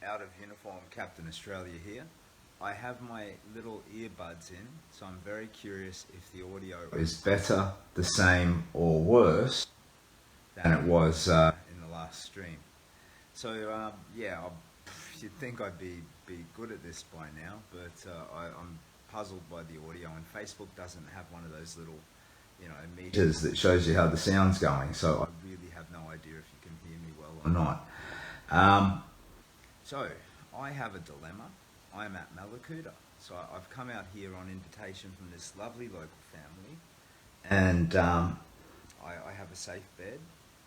Out of uniform Captain Australia here. I have my little earbuds in, so I'm very curious if the audio is better, the same, or worse than it was in the last stream. So yeah, you'd think I'd be good at this by now, but I'm puzzled by the audio, and Facebook doesn't have one of those little, meters that shows you how the sound's going. So I really have no idea if you can hear me well or not. So I have a dilemma. I'm at Mallacoota, so I've come out here on invitation from this lovely local family, and I have a safe bed.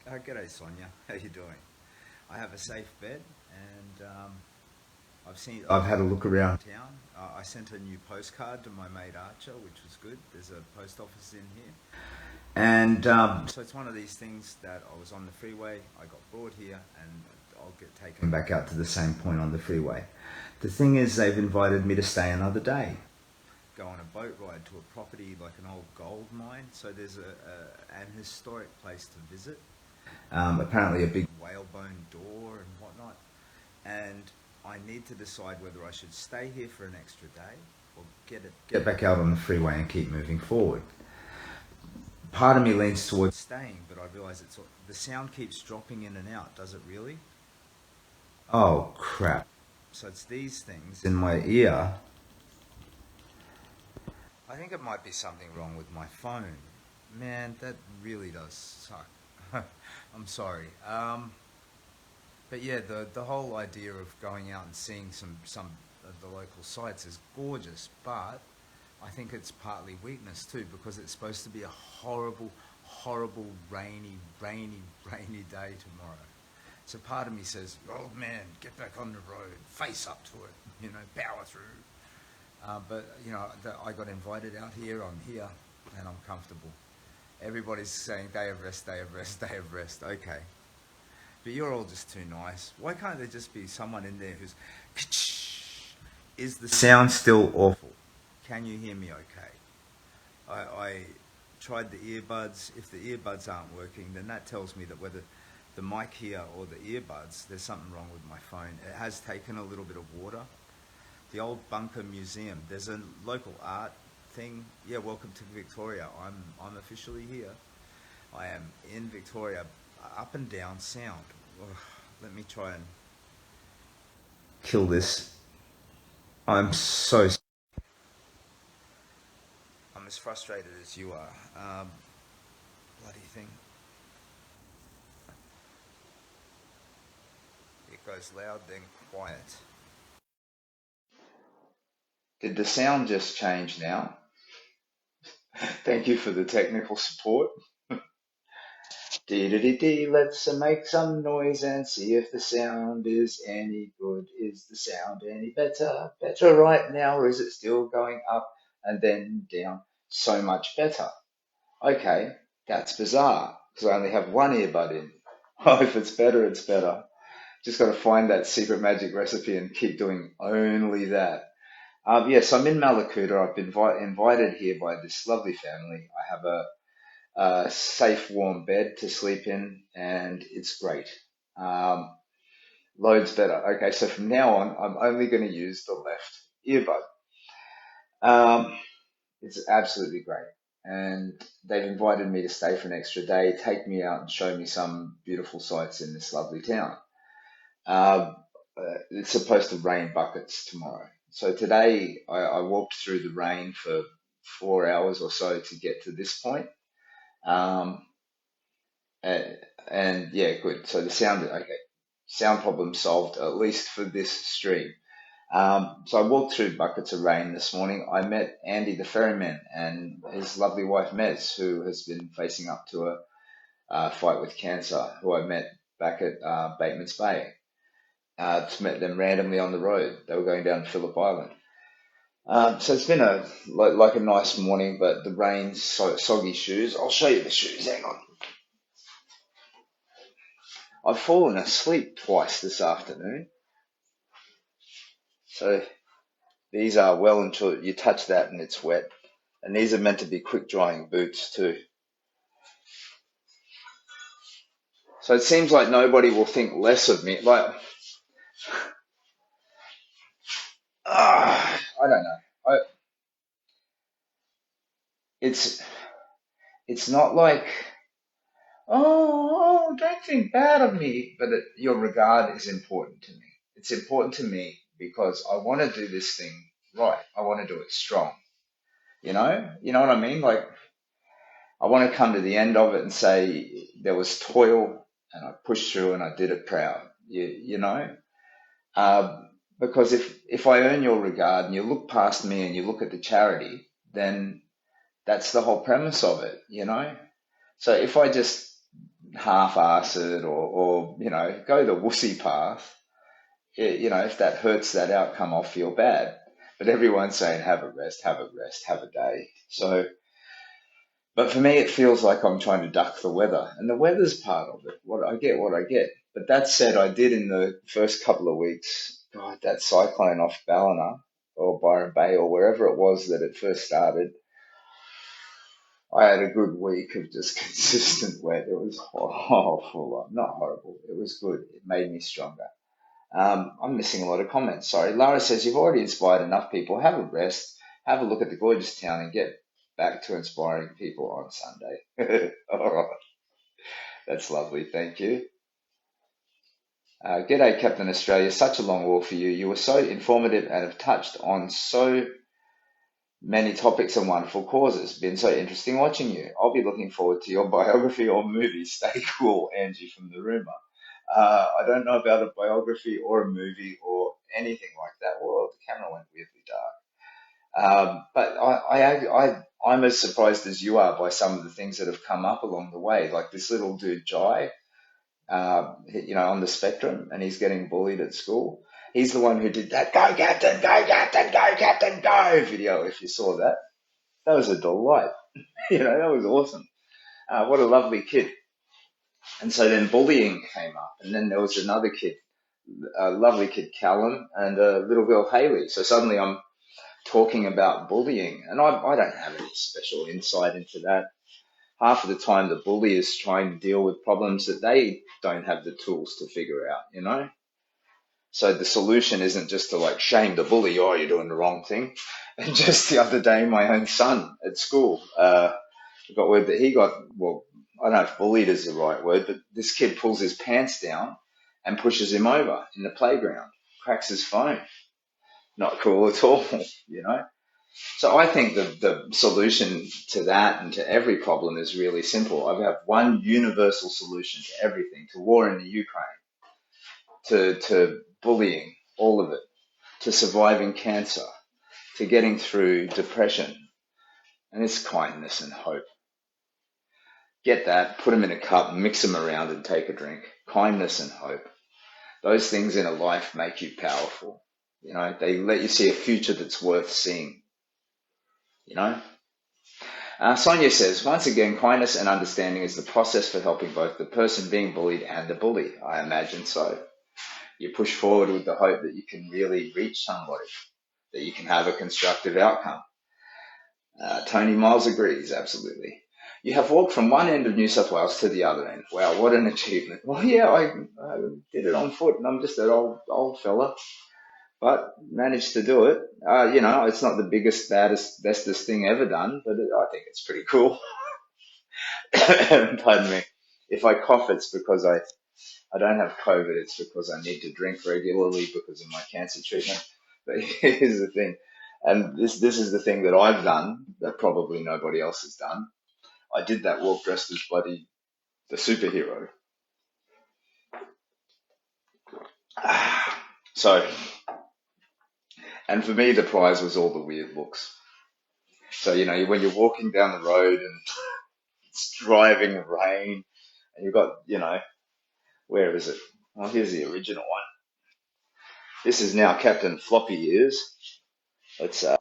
G'day Sonia, how you doing? I have a safe bed, and I've had a look around town. I sent a new postcard to my mate Archer, which was good. There's a post office in here, and so it's one of these things that I was on the freeway. I got bored here, and I'll get taken back out to the same point on the freeway. The thing is, they've invited me to stay another day, go on a boat ride to a property like an old gold mine. So there's an historic place to visit. Apparently a big whalebone door and whatnot. And I need to decide whether I should stay here for an extra day or get back out on the freeway and keep moving forward. Part of me leans towards staying, but I realise the sound keeps dropping in and out. Does it really? Oh crap. So it's these things in my ear. I think it might be something wrong with my phone. Man, that really does suck. I'm sorry. But yeah, the whole idea of going out and seeing some of the local sites is gorgeous, but I think it's partly weakness too, because it's supposed to be a horrible, horrible, rainy day tomorrow. So part of me says, old man, get back on the road, face up to it, power through. But I got invited out here, I'm here, and I'm comfortable. Everybody's saying day of rest, day of rest, day of rest. Okay. But you're all just too nice. Why can't there just be someone in there who's... Is the sound still awful? Can you hear me okay? I tried the earbuds. If the earbuds aren't working, then that tells me that whether the mic here or the earbuds, there's something wrong with my phone. It has taken a little bit of water. The old Bunker Museum, there's a local art thing. Yeah, welcome to Victoria. I'm officially here. I am in Victoria. Up and down sound. Let me try and kill this. I'm as frustrated as you are. Bloody thing. It goes loud, then quiet. Did the sound just change now? Thank you for the technical support. Dee-dee-dee-dee, let's make some noise and see if the sound is any good. Is the sound any better? Better right now, or is it still going up and then down? So much better. Okay, that's bizarre, because I only have one earbud in. Oh, if it's better, it's better. Just got to find that secret magic recipe and keep doing only that. Yes, I'm in Mallacoota. I've been invited here by this lovely family. I have a safe, warm bed to sleep in, and it's great. Loads better. Okay, so from now on, I'm only going to use the left earbud. It's absolutely great. And they've invited me to stay for an extra day, take me out and show me some beautiful sights in this lovely town. It's supposed to rain buckets tomorrow. So today I walked through the rain for 4 hours or so to get to this point. And yeah, good. So the sound problem solved, at least for this stream. So I walked through buckets of rain this morning. I met Andy the ferryman and his lovely wife Mez, who has been facing up to a fight with cancer, who I met back at Bateman's Bay. Just met them randomly on the road. They were going down Phillip Island. So it's been like a nice morning, but the rain's soggy shoes. I'll show you the shoes. Hang on. I've fallen asleep twice this afternoon. So these are well until you touch that and it's wet. And these are meant to be quick drying boots too. So it seems like nobody will think less of me. Like, I don't know. It's it's not like, don't think bad of me, but your regard is important to me. It's important to me because I want to do this thing right. I want to do it strong. You know what I mean? Like, I want to come to the end of it and say there was toil and I pushed through and I did it proud. You know, because if I earn your regard and you look past me and you look at the charity, then that's the whole premise of it. You know. So if I just half-ass it or go the wussy path, if that hurts that outcome, I'll feel bad. But everyone's saying have a rest, have a rest, have a day. So, but for me, it feels like I'm trying to duck the weather, and the weather's part of it. What I get. But that said, I did in the first couple of weeks, God, that cyclone off Ballina or Byron Bay or wherever it was that it first started. I had a good week of just consistent wet. It was horrible, not horrible. It was good. It made me stronger. I'm missing a lot of comments. Sorry. Lara says, you've already inspired enough people. Have a rest. Have a look at the gorgeous town and get back to inspiring people on Sunday. All right. That's lovely. Thank you. G'day, Captain Australia. Such a long walk for you. You were so informative and have touched on so many topics and wonderful causes. Been so interesting watching you. I'll be looking forward to your biography or movie. Stay cool, Angie from the Rumor. I don't know about a biography or a movie or anything like that. Well, the camera went weirdly dark. But I'm as surprised as you are by some of the things that have come up along the way. Like this little dude, Jai, on the spectrum, and he's getting bullied at school. He's the one who did that "Go Captain, go Captain, go Captain, go" video. If you saw that, that was a delight. That was awesome. What a lovely kid. And so then bullying came up, and then there was another kid, a lovely kid, Callum, and a little girl, Haley. So suddenly I'm talking about bullying, and I don't have any special insight into that. Half of the time, the bully is trying to deal with problems that they don't have the tools to figure out. So the solution isn't just to like shame the bully, oh, you're doing the wrong thing. And just the other day, my own son at school got word that he got, well, I don't know if bullied is the right word, but this kid pulls his pants down and pushes him over in the playground, cracks his phone. Not cool at all, you know? So I think the solution to that and to every problem is really simple. I have one universal solution to everything, to war in the Ukraine, to bullying, all of it, to surviving cancer, to getting through depression, and it's kindness and hope. Get that, put them in a cup, mix them around and take a drink. Kindness and hope. Those things in a life make you powerful. They let you see a future that's worth seeing. Sonia says, once again, kindness and understanding is the process for helping both the person being bullied and the bully. I imagine so. You push forward with the hope that you can really reach somebody, that you can have a constructive outcome. Tony Miles agrees, absolutely. You have walked from one end of New South Wales to the other end. Wow, what an achievement. Well, yeah, I did it on foot, and I'm just an old fella, but managed to do it. It's not the biggest, baddest, bestest thing ever done, but I think it's pretty cool. Pardon me. If I cough, it's because I don't have COVID. It's because I need to drink regularly because of my cancer treatment. But here's the thing, and this is the thing that I've done that probably nobody else has done. I did that walk dressed as bloody the superhero. So, and for me, the prize was all the weird looks. So, when you're walking down the road and it's driving rain, and you've got, where is it? Well, here's the original one. This is now Captain Floppy Ears. Let's go.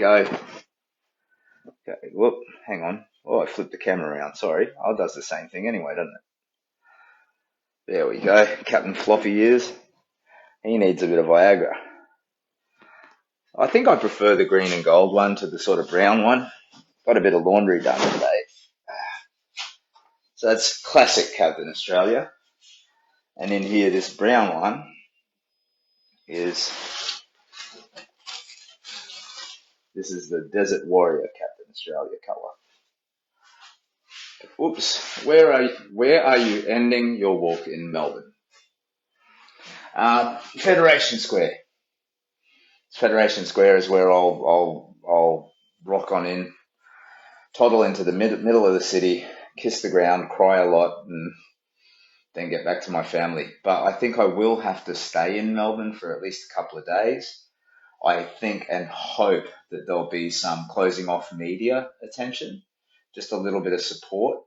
Okay, whoop, hang on. Oh, I flipped the camera around. Sorry. Oh, it does the same thing anyway, doesn't it? There we go. Captain Floppy Ears. He needs a bit of Viagra. I think I prefer the green and gold one to the sort of brown one. Got a bit of laundry done today. So that's classic Captain Australia. And in here, this brown one is, this is the Desert Warrior Captain Australia colour. Oops, where are you ending your walk in Melbourne? Federation Square. Federation Square is where I'll rock on in, toddle into the middle of the city, kiss the ground, cry a lot, and then get back to my family. But I think I will have to stay in Melbourne for at least a couple of days. I think and hope that there'll be some closing off media attention, just a little bit of support,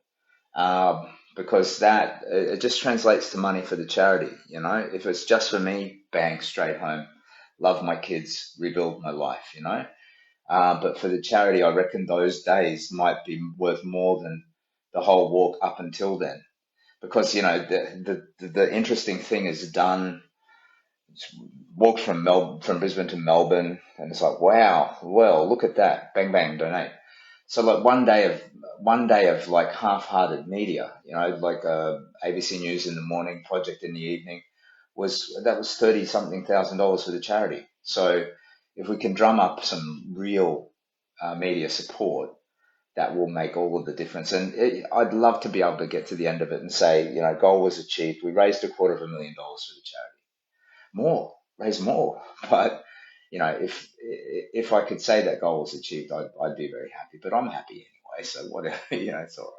because that it just translates to money for the charity. You know, if it's just for me, bang, straight home, love my kids, rebuild my life. You know, but for the charity, I reckon those days might be worth more than the whole walk up until then, because you know the interesting thing is done. Walked from Brisbane to Melbourne, and it's like, wow, well, look at that, bang bang, donate. So like one day of like half-hearted media, you know, like ABC News in the morning, Project in the evening, was 30 something thousand dollars for the charity. So if we can drum up some real media support, that will make all of the difference. And I'd love to be able to get to the end of it and say, you know, goal was achieved. We raised $250,000 for the charity. Raise more. But you know, if I could say that goal was achieved, I'd be very happy. But I'm happy anyway, so whatever, you know, it's all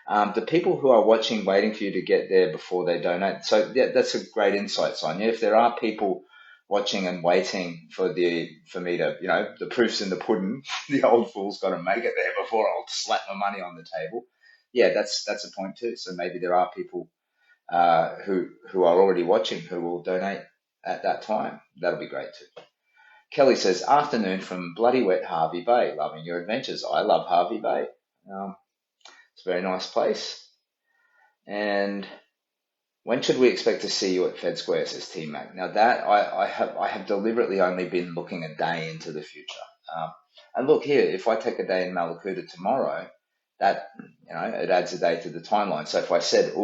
right. The people who are watching, waiting for you to get there before they donate. So yeah, that's a great insight, Sonia. If there are people watching and waiting for me to, you know, the proof's in the pudding, the old fool's got to make it there before I'll slap my money on the table. Yeah, that's a point too. So maybe there are people who are already watching who will donate at that time. That'll be great too. Kelly says, afternoon from bloody wet Harvey Bay. Loving your adventures. I love Harvey Bay. It's a very nice place. And when should we expect to see you at Fed Square, says T Mac. Now that I have deliberately only been looking a day into the future. And look here, if I take a day in Mallacoota tomorrow, that, you know, it adds a day to the timeline. So if I said,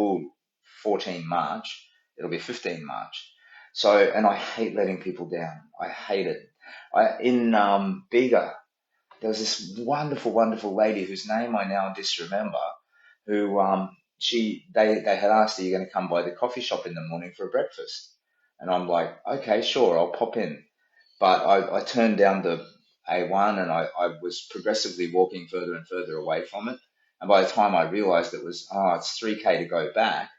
14 March, it'll be 15 March. So, and I hate letting people down. I hate it. In Bega, there was this wonderful, wonderful lady whose name I now disremember, who they had asked, are you going to come by the coffee shop in the morning for breakfast? And I'm like, okay, sure, I'll pop in. But I turned down the A1 and I was progressively walking further and further away from it. And by the time I realized it's 3K to go back,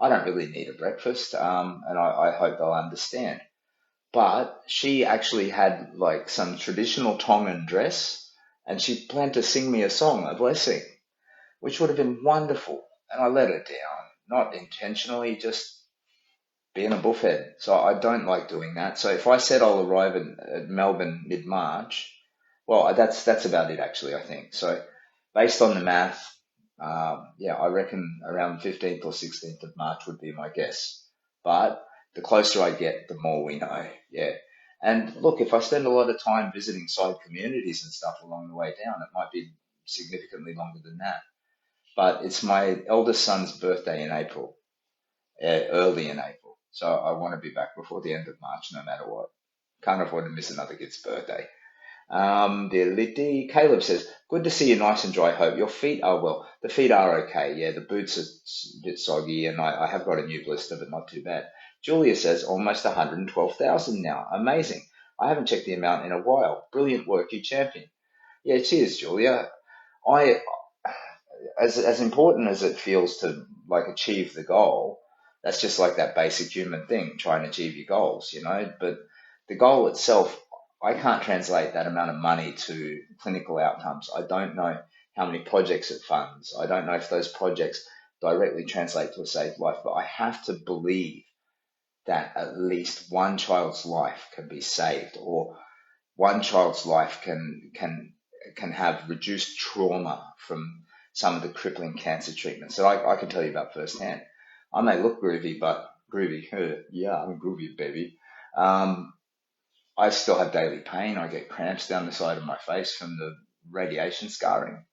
I don't really need a breakfast, and I hope they'll understand. But she actually had like some traditional Tongan dress, and she planned to sing me a song, a blessing, which would have been wonderful. And I let her down, not intentionally, just being a buffhead. So I don't like doing that. So if I said I'll arrive at Melbourne mid-March, well, that's about it actually, I think. So based on the math, yeah, I reckon around 15th or 16th of March would be my guess. But the closer I get, the more we know. Yeah. And look, if I spend a lot of time visiting side communities and stuff along the way down, it might be significantly longer than that. But it's my eldest son's birthday in April, early in April. So I want to be back before the end of March, no matter what. Can't afford to miss another kid's birthday. Caleb says, good to see you nice and dry. Hope your feet are well. The feet are okay. Yeah, the boots are a bit soggy and I have got a new blister, but not too bad. Julia says, almost 112,000 now. Amazing. I haven't checked the amount in a while. Brilliant work, you champion. Yeah, cheers, Julia. I, as important as it feels to like achieve the goal, that's just like that basic human thing, try and achieve your goals, you know, but the goal itself, I can't translate that amount of money to clinical outcomes. I don't know how many projects it funds. I don't know if those projects directly translate to a saved life, but I have to believe that at least one child's life can be saved, or one child's life can have reduced trauma from some of the crippling cancer treatments that I can tell you about firsthand. I may look groovy, but groovy, yeah, I'm groovy, baby. I still have daily pain. I get cramps down the side of my face from the radiation scarring.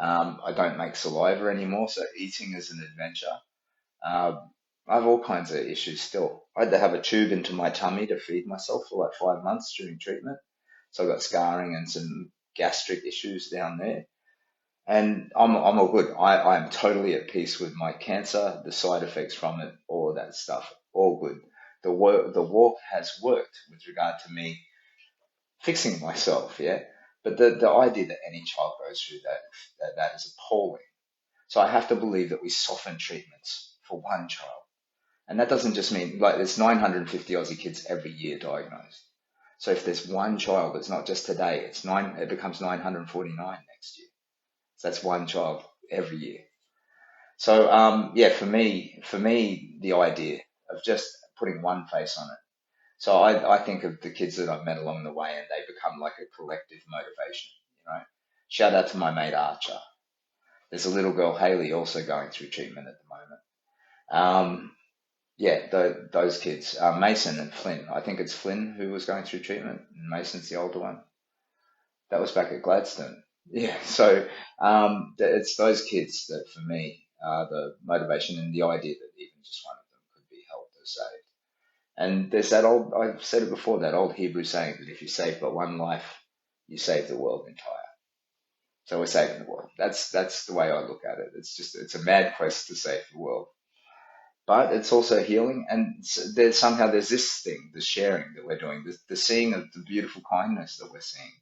I don't make saliva anymore, so eating is an adventure. Uh, I have all kinds of issues still. I had to have a tube into my tummy to feed myself for like 5 months during treatment. So I got scarring and some gastric issues down there. And I'm all good. I'm totally at peace with my cancer, the side effects from it, all of that stuff. All good. The walk has worked with regard to me fixing myself, yeah. But the idea that any child goes through that is appalling. So I have to believe that we soften treatments for one child. And that doesn't just mean like there's 950 Aussie kids every year diagnosed. So if there's one child, it's not just today, it becomes 949 next year. So that's one child every year. So yeah, for me, the idea of just putting one face on it. So I think of the kids that I've met along the way, and they become like a collective motivation. You know, shout out to my mate Archer. There's a little girl Haley also going through treatment at the moment. Yeah, those kids, Mason and Flynn. I think it's Flynn who was going through treatment, and Mason's the older one. That was back at Gladstone. Yeah, so it's those kids that for me are the motivation and the idea that even just one of them could be helped or saved. And there's that old, I've said it before, that old Hebrew saying that if you save but one life, you save the world entire. So we're saving the world. That's the way I look at it. It's a mad quest to save the world, but it's also healing. And there's this thing, the sharing that we're doing, the seeing of the beautiful kindness that we're seeing.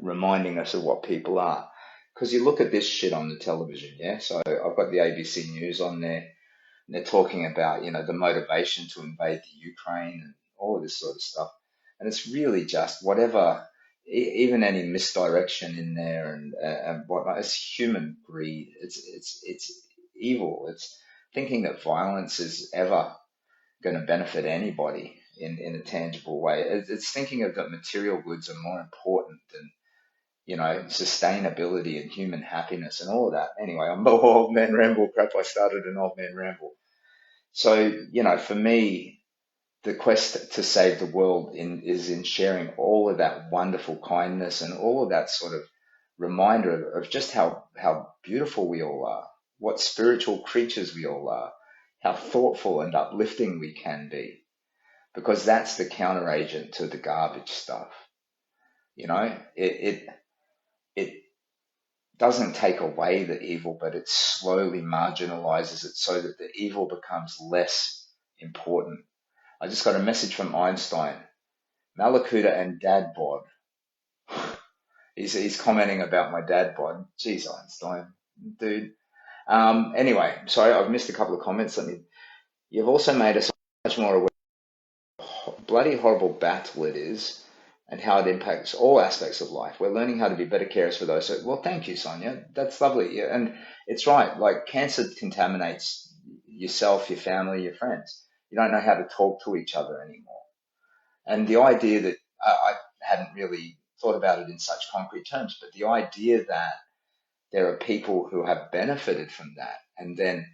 Reminding us of what people are. Because you look at this shit on the television, yeah. So I've got the ABC News on there. And they're talking about, the motivation to invade the Ukraine and all of this sort of stuff. And it's really just whatever, even any misdirection in there and whatnot. It's human greed. It's evil. It's thinking that violence is ever going to benefit anybody in a tangible way. It's thinking of that material goods are more important than sustainability and human happiness and all of that. Anyway, I'm the old man ramble crap. I started an old man ramble. So, for me, the quest to save the world is in sharing all of that wonderful kindness and all of that sort of reminder of just how beautiful we all are, what spiritual creatures we all are, how thoughtful and uplifting we can be, because that's the counteragent to the garbage stuff. It doesn't take away the evil, but it slowly marginalizes it so that the evil becomes less important. I just got a message from Einstein. Mallacoota and dad bod. He's commenting about my dad bod. Jeez, Einstein, dude. Anyway, sorry, I've missed a couple of comments. You've also made us much more aware of how bloody horrible battle it is and how it impacts all aspects of life. We're learning how to be better carers for those. So, well, thank you, Sonia. That's lovely. Yeah, and it's right. Like cancer contaminates yourself, your family, your friends. You don't know how to talk to each other anymore. And the idea that I hadn't really thought about it in such concrete terms, but the idea that there are people who have benefited from that and then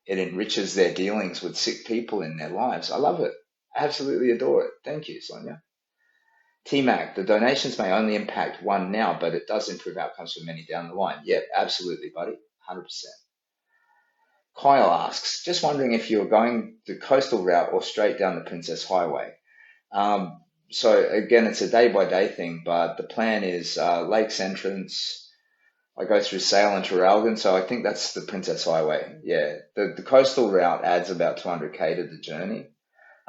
it enriches their dealings with sick people in their lives. I love it. Absolutely adore it. Thank you, Sonia. T-Mac, the donations may only impact one now, but it does improve outcomes for many down the line. Yeah, absolutely, buddy. 100%. Kyle asks, just wondering if you're going the coastal route or straight down the Princess Highway. So again, it's a day-by-day thing, but the plan is Lakes Entrance. I go through Sale and Traralgon, so I think that's the Princess Highway. Yeah, the coastal route adds about 200k to the journey.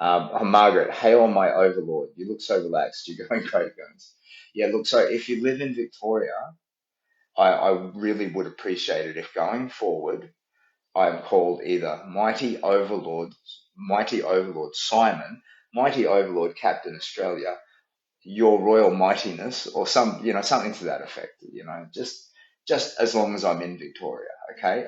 Margaret, hail my overlord. You look so relaxed. You're going great guns. Yeah, look, so if you live in Victoria, I really would appreciate it if going forward, I am called either Mighty Overlord Simon, Mighty Overlord Captain Australia, Your Royal Mightiness, or something to that effect. Just as long as I'm in Victoria, okay?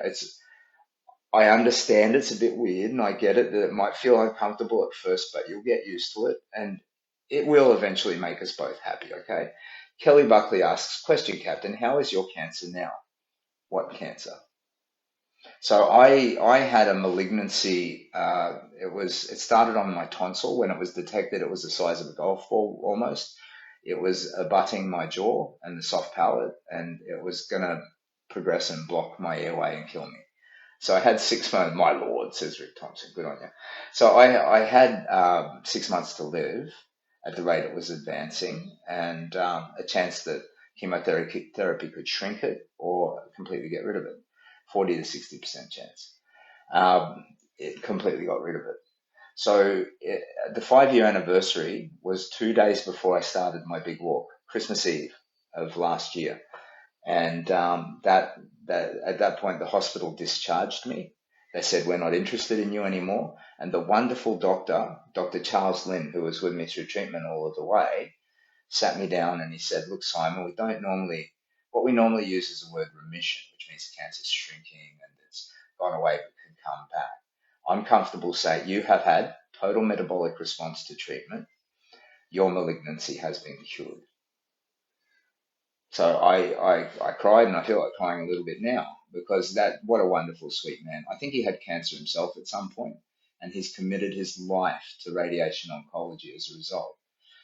I understand it's a bit weird, and I get it that it might feel uncomfortable at first, but you'll get used to it, and it will eventually make us both happy, okay? Kelly Buckley asks, question, Captain, how is your cancer now? What cancer? So I had a malignancy. It started on my tonsil. When it was detected, it was the size of a golf ball almost. It was abutting my jaw and the soft palate, and it was gonna progress and block my airway and kill me. So I had 6 months, my lord, says Rick Thompson, good on you. So I had 6 months to live at the rate it was advancing, and a chance that chemotherapy could shrink it or completely get rid of it. 40 to 60% chance. It completely got rid of it. So the 5-year anniversary was 2 days before I started my big walk, Christmas Eve of last year. And that at that point, the hospital discharged me. They said, we're not interested in you anymore. And the wonderful doctor, Dr. Charles Lynn, who was with me through treatment all of the way, sat me down and he said, look, Simon, what we normally use is the word remission, which means cancer's shrinking and it's gone away but can come back. I'm comfortable saying you have had total metabolic response to treatment. Your malignancy has been cured. So I cried, and I feel like crying a little bit now, because what a wonderful, sweet man. I think he had cancer himself at some point, and he's committed his life to radiation oncology as a result.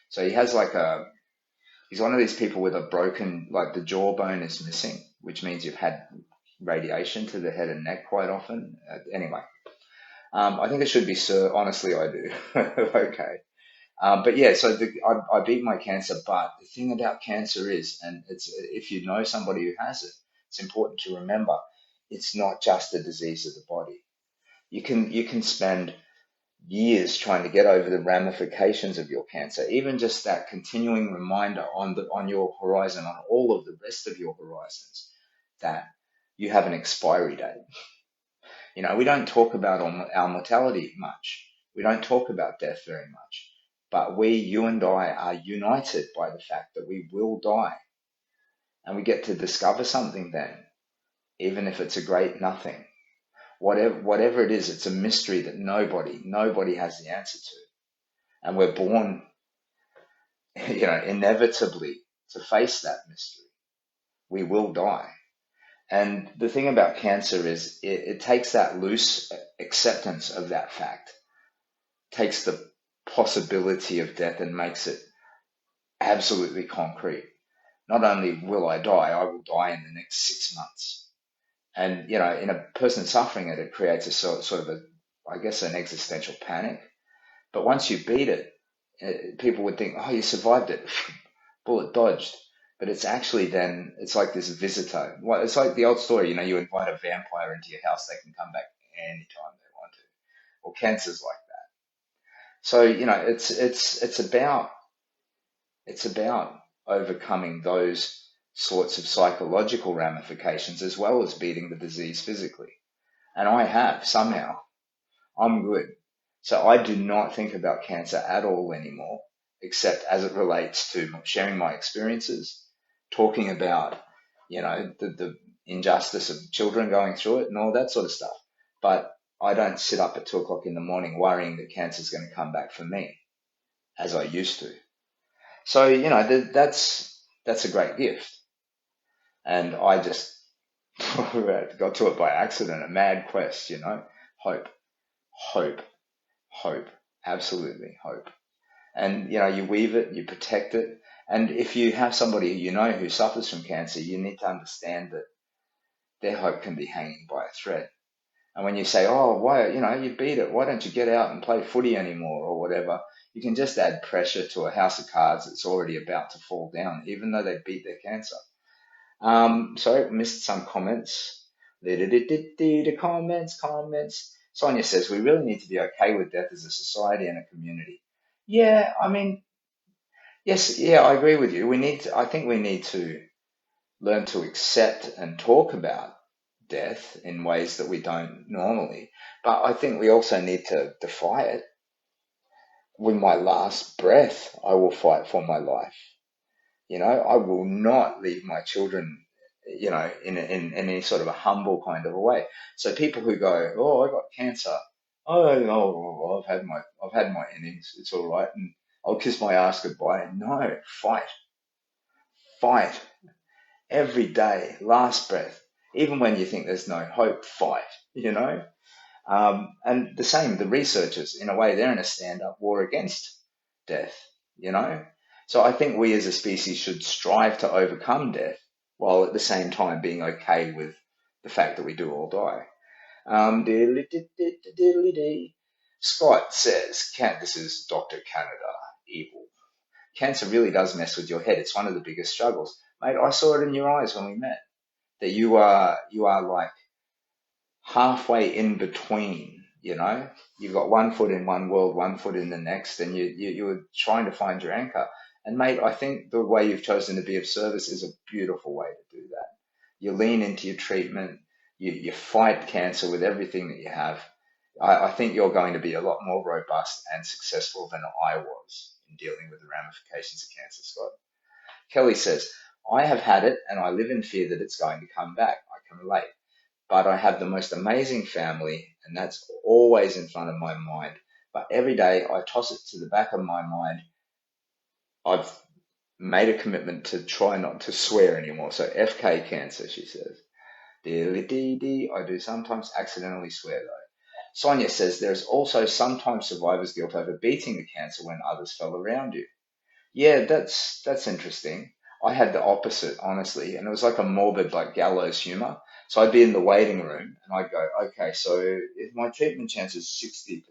So he's one of these people with a broken, like the jawbone is missing, which means you've had radiation to the head and neck quite often. Anyway, I think it should be sir. Honestly, I do. Okay. But yeah, so I beat my cancer. But the thing about cancer is, and if you know somebody who has it, it's important to remember it's not just a disease of the body. You can spend years trying to get over the ramifications of your cancer, even just that continuing reminder on your horizon, on all of the rest of your horizons, that you have an expiry date. We don't talk about our mortality much. We don't talk about death very much. But you and I are united by the fact that we will die. And we get to discover something then, even if it's a great nothing. Whatever it is, it's a mystery that nobody has the answer to. And we're born, inevitably to face that mystery. We will die. And the thing about cancer is it takes that loose acceptance of that fact, takes the possibility of death and makes it absolutely concrete. Not only will I die, I will die in the next 6 months. And, in a person suffering it, it creates a sort of an existential panic. But once you beat it, people would think, oh, you survived it. Bullet dodged. But it's actually then, it's like this visitor. Well, it's like the old story, you invite a vampire into your house, they can come back anytime they want to. Well, cancer's like that. So, it's about overcoming those sorts of psychological ramifications as well as beating the disease physically. And I have, somehow. I'm good. So I do not think about cancer at all anymore, except as it relates to sharing my experiences, talking about, the injustice of children going through it and all that sort of stuff. But I don't sit up at 2 o'clock in the morning worrying that cancer is going to come back for me, as I used to. So, that's a great gift. And I just got to it by accident, a mad quest, hope, absolutely hope. And, you weave it, you protect it. And if you have somebody who suffers from cancer, you need to understand that their hope can be hanging by a thread. And when you say, oh, why, you beat it, why don't you get out and play footy anymore or whatever, you can just add pressure to a house of cards that's already about to fall down, even though they beat their cancer. Sorry, missed some comments. Comments. Sonia says, we really need to be okay with death as a society and a community. Yeah, I mean, yes, yeah, I agree with you. I think we need to learn to accept and talk about death in ways that we don't normally. But I think we also need to defy it. With my last breath, I will fight for my life. I will not leave my children, in any sort of a humble kind of a way. So people who go, oh, I got cancer. Oh, no, I've had my innings. It's all right. And I'll kiss my ass goodbye. No, fight every day, last breath. Even when you think there's no hope, fight, And the same, the researchers, in a way, they're in a stand-up war against death, So I think we as a species should strive to overcome death while at the same time being okay with the fact that we do all die. Diddly-dee. Scott says, this is Dr. Canada, evil. Cancer really does mess with your head. It's one of the biggest struggles. Mate, I saw it in your eyes when we met, that you are like halfway in between, you know? You've got one foot in one world, one foot in the next, and you're trying to find your anchor. And mate, I think the way you've chosen to be of service is a beautiful way to do that. You lean into your treatment, you fight cancer with everything that you have. I think you're going to be a lot more robust and successful than I was in dealing with the ramifications of cancer, Scott. Kelly says, I have had it and I live in fear that it's going to come back. I can relate. But I have the most amazing family, and that's always in front of my mind. But every day I toss it to the back of my mind. I've made a commitment to try not to swear anymore. So FK cancer, she says. I do sometimes accidentally swear though. Sonia says there's also sometimes survivor's guilt over beating the cancer when others fell around you. Yeah, that's interesting. I had the opposite, honestly, and it was like a morbid, like gallows humor. So I'd be in the waiting room and I'd go, okay, so if my treatment chance is 60%,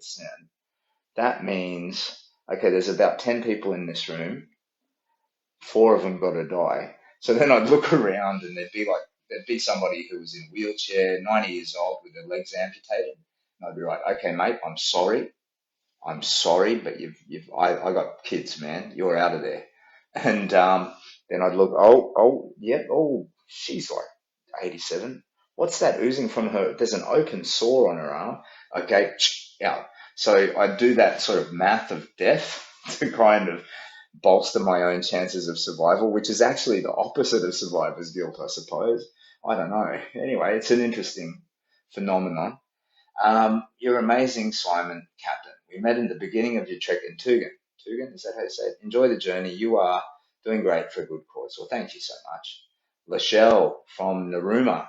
that means, okay, there's about 10 people in this room, 4 of them got to die. So then I'd look around and there'd be somebody who was in a wheelchair, 90 years old with their legs amputated. And I'd be like, okay, mate, I'm sorry, but I got kids, man. You're out of there. And then I'd look, she's like 87. What's that oozing from her? There's an open sore on her arm. Okay, out. So I do that sort of math of death to kind of bolster my own chances of survival, which is actually the opposite of survivor's guilt, I suppose. I don't know. Anyway, it's an interesting phenomenon. You're amazing, Simon Captain. We met in the beginning of your trek in Tugan. Tugan, is that how you say it? Enjoy the journey. You are doing great for a good cause. Well, thank you so much. Lachelle from Naruma.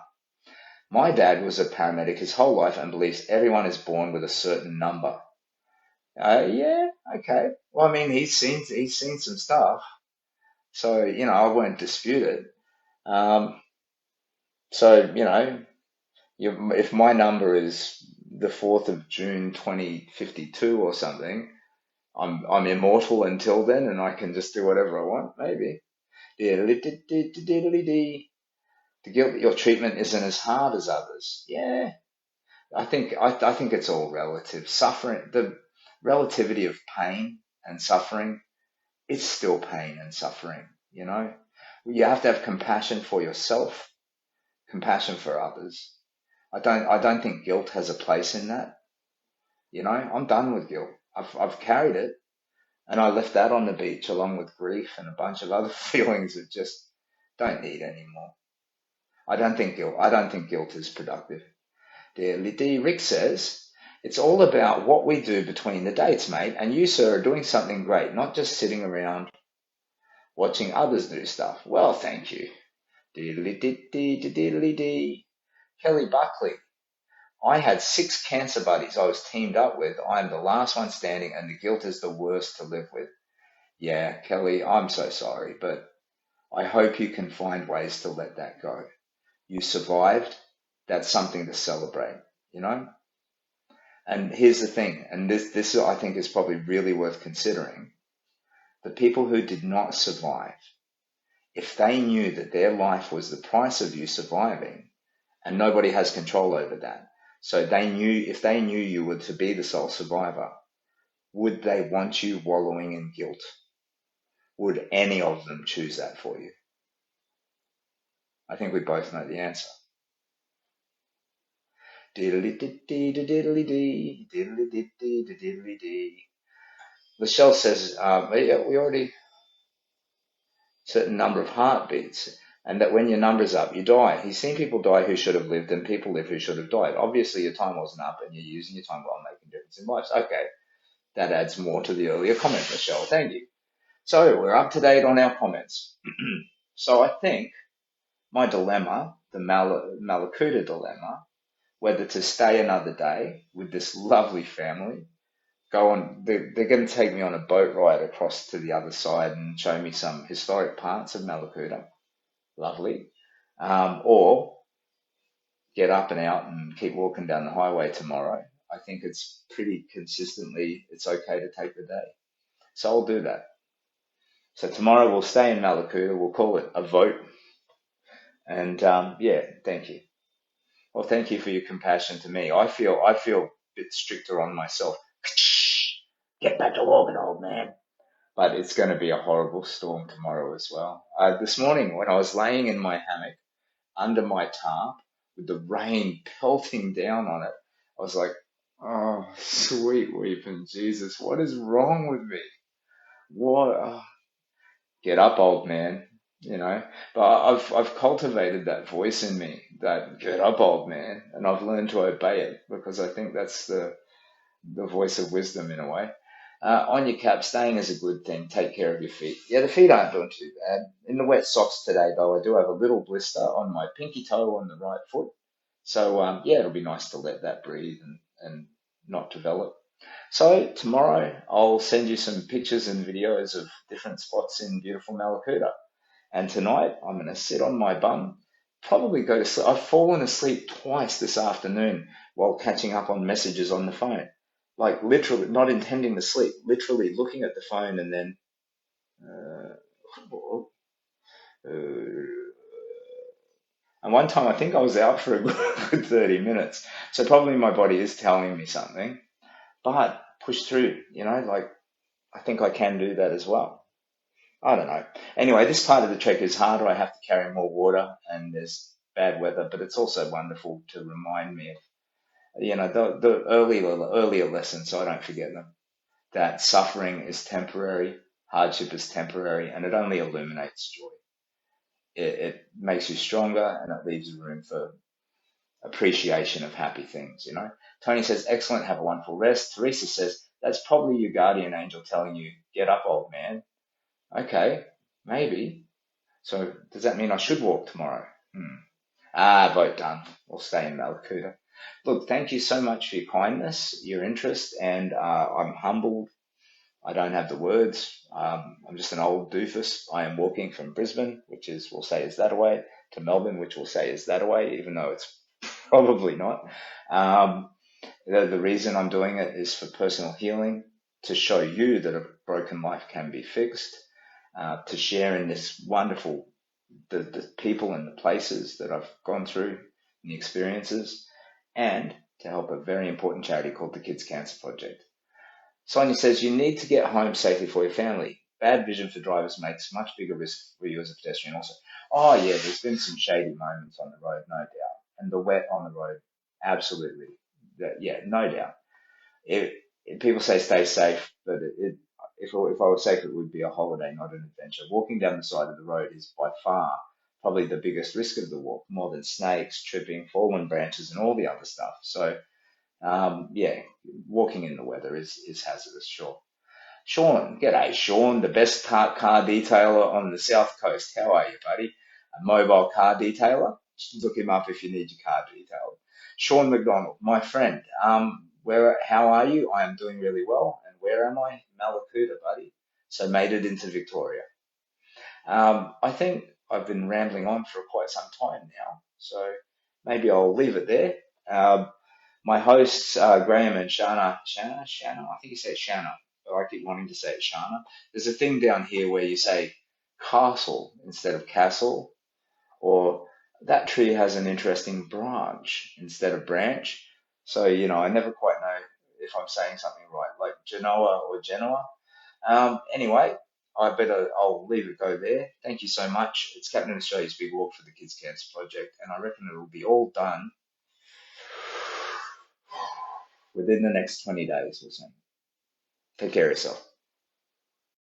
My dad was a paramedic his whole life and believes everyone is born with a certain number. Yeah, okay. Well, I mean, he's seen some stuff, so I won't dispute it. So if my number is the 4th of June 2052 or something, I'm immortal until then, and I can just do whatever I want. Maybe. The guilt that your treatment isn't as hard as others. Yeah, I think it's all relative. Suffering, the relativity of pain and suffering, it's still pain and suffering. You have to have compassion for yourself, compassion for others. I don't think guilt has a place in that. I'm done with guilt. I've carried it, and I left that on the beach along with grief and a bunch of other feelings that just don't need anymore. I don't think guilt is productive. Rick says, it's all about what we do between the dates, mate, and you, sir, are doing something great, not just sitting around watching others do stuff. Well, thank you. Kelly Buckley. I had 6 cancer buddies I was teamed up with. I am the last one standing, and the guilt is the worst to live with. Yeah, Kelly, I'm so sorry, but I hope you can find ways to let that go. You survived. That's something to celebrate, And here's the thing, and this I think is probably really worth considering. The people who did not survive, if they knew that their life was the price of you surviving, and nobody has control over that, so if they knew you were to be the sole survivor, would they want you wallowing in guilt? Would any of them choose that for you? I think we both know the answer. Michelle says, we already certain number of heartbeats, and that when your number's up, you die. He's seen people die who should have lived and people live who should have died. Obviously, your time wasn't up and you're using your time well, making a difference in lives. Okay, that adds more to the earlier comment, Michelle. Thank you. So we're up to date on our comments. So I think my dilemma, the Mallacoota dilemma, whether to stay another day with this lovely family, they're going to take me on a boat ride across to the other side and show me some historic parts of Mallacoota. Lovely. Or get up and out and keep walking down the highway tomorrow, I think it's pretty consistently, it's okay to take the day. So I'll do that. So tomorrow we'll stay in Mallacoota. We'll call it a vote. And yeah, thank you. Well, thank you for your compassion to me. I feel a bit stricter on myself. Get back to walking, old man. But it's going to be a horrible storm tomorrow as well. This morning, when I was laying in my hammock under my tarp with the rain pelting down on it, I was like, oh, sweet weeping Jesus, what is wrong with me? What? Get up, old man. You know, but I've cultivated that voice in me, that get up, old man, and I've learned to obey it because I think that's the voice of wisdom in a way. On your cap, staying is a good thing. Take care of your feet. Yeah, the feet aren't doing too bad. In the wet socks today, though, I do have a little blister on my pinky toe on the right foot. So, yeah, it'll be nice to let that breathe and not develop. So, tomorrow I'll send you some pictures and videos of different spots in beautiful Mallacoota. And tonight I'm going to sit on my bum, probably go to sleep. I've fallen asleep twice this afternoon while catching up on messages on the phone. Like literally, not intending to sleep, literally looking at the phone and then, uh, and one time I think I was out for a good 30 minutes. So probably my body is telling me something, but push through, like I think I can do that as well. I don't know. Anyway, this part of the trek is harder. I have to carry more water and there's bad weather, but it's also wonderful to remind me of, the earlier lessons so I don't forget them. That suffering is temporary, hardship is temporary, and it only illuminates joy. It makes you stronger and it leaves room for appreciation of happy things. Tony says, excellent, have a wonderful rest. Teresa says, that's probably your guardian angel telling you, get up, old man. Okay, maybe. So does that mean I should walk tomorrow? Vote done. We'll stay in Mallacoota. Look, thank you so much for your kindness, your interest, and I'm humbled. I don't have the words. I'm just an old doofus. I am walking from Brisbane, which is, we'll say is that away, to Melbourne, which we'll say is that away, even though it's probably not. Um, the reason I'm doing it is for personal healing, to show you that a broken life can be fixed, to share in this wonderful, the people and the places that I've gone through and the experiences, and to help a very important charity called the Kids Cancer Project. Sonia says, you need to get home safely for your family. Bad vision for drivers makes much bigger risk for you as a pedestrian also. Oh yeah, there's been some shady moments on the road, no doubt. And the wet on the road, absolutely. Yeah, no doubt. People say stay safe, but if I was safe, it would be a holiday, not an adventure. Walking down the side of the road is by far probably the biggest risk of the walk, more than snakes, tripping, fallen branches, and all the other stuff. So, yeah, walking in the weather is hazardous, sure. Sean, g'day, Sean, the best car detailer on the south coast. How are you, buddy? A mobile car detailer? Just look him up if you need your car detailed. Sean McDonald, my friend, how are you? I am doing really well. And where am I? Mallacoota, buddy. So made it into Victoria. I think I've been rambling on for quite some time now, so maybe I'll leave it there. My hosts, Graham and Shanna, I think you say Shanna, but I keep wanting to say it Shanna. There's a thing down here where you say castle instead of castle, or that tree has an interesting branch instead of branch. So, I never quite know if I'm saying something right, like Genoa or Genoa. Anyway, I'll leave it go there. Thank you so much. It's Captain Australia's Big Walk for the Kids Cancer Project, and I reckon it'll be all done within the next 20 days or so. Take care of yourself.